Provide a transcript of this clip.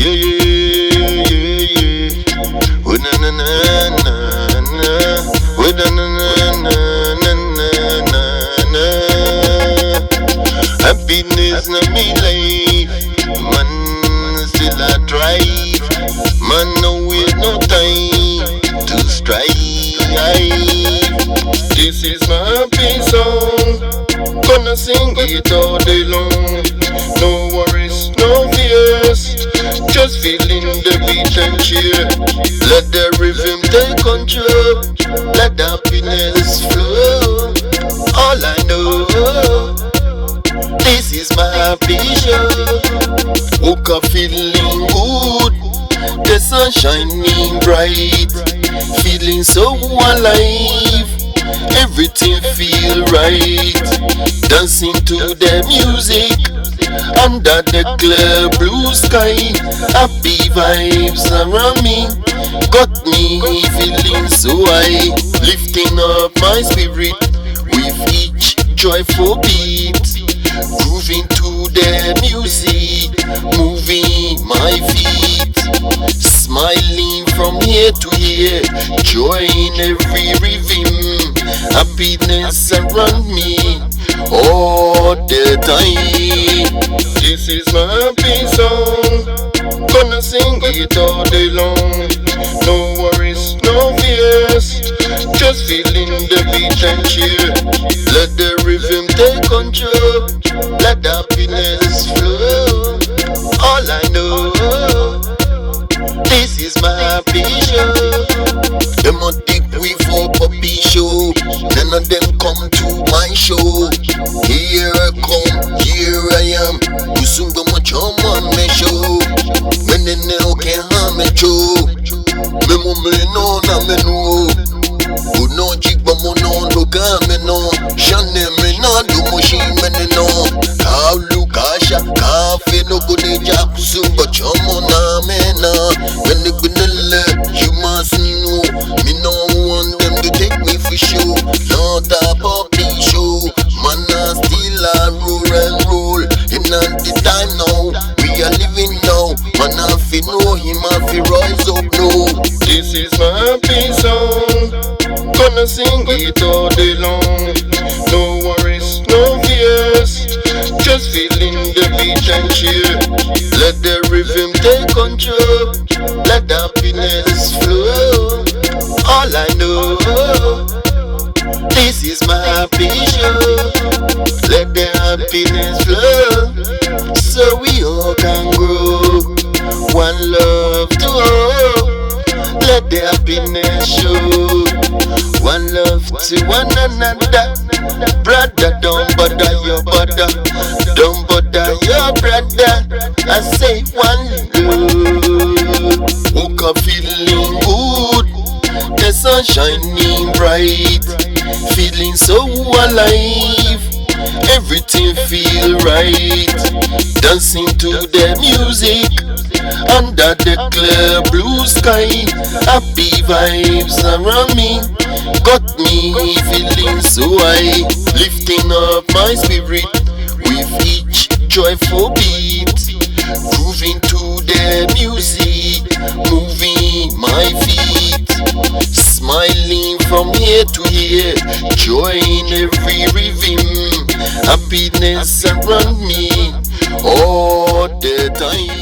Yeah, yeah, yeah, yeah. Oh, na na na na na. Oh, na na na na na na na. Happiness na me life. Man still a drive. Man no wait no time to strive. This is my happy song. Gonna sing it all day long. No worries, no fears. Just feeling the beat and cheer. Let the rhythm take control. Let the happiness flow. All I know, this is my happy show. Woke up feeling good. The sun shining bright. Feeling so alive. Everything feel right. Dancing to the music under the clear blue sky. Happy vibes around me got me feeling so high. Lifting up my spirit with each joyful beat. Grooving to the music, moving my feet. Smiling from here to here, joy in every rhythm. Happiness around me all the time. This is my happy song. Gonna sing it all day long. No worries, no fears. Just feeling the beat and cheer. Let the rhythm take control. Let the happiness flow. All I know, this is my happy show. Them a dig we for puppy show. None of them come to my show. Here I come, here I am. Kusum gbomo on me show. When they know can't harm me show. Me mo me no na me no. Who no gbomo no look at me no. Shane me no do moshi me no. How look asha cafe no go de ja kusum gbomo na me na. When they gonna let you must know. Me no want them to take me for show. Not a puppy show. Man I still a roll and roll. In the time now, we are living now. Man I feel know him I feel rise up now. This is my happy song. Gonna sing it all day long. No worries, no fears. Just feeling the beat and cheer. Let the rhythm take control. Let the happiness flow. All I know, this is my happy show. Let the happiness flow, so we all can grow. One love to all. Let the happiness show. One love to one another. Brother, don't bother your brother. Don't bother your brother. I say one love. Woke up feeling good. The sun shining bright. Feeling so alive. Everything feel right. Dancing to the music under the clear blue sky. Happy vibes around me got me feeling so high. Lifting up my spirit with each joyful beat. Grooving to the music, moving my feet. Smiling from here to here, joy in every rhythm. Happiness around me all the time.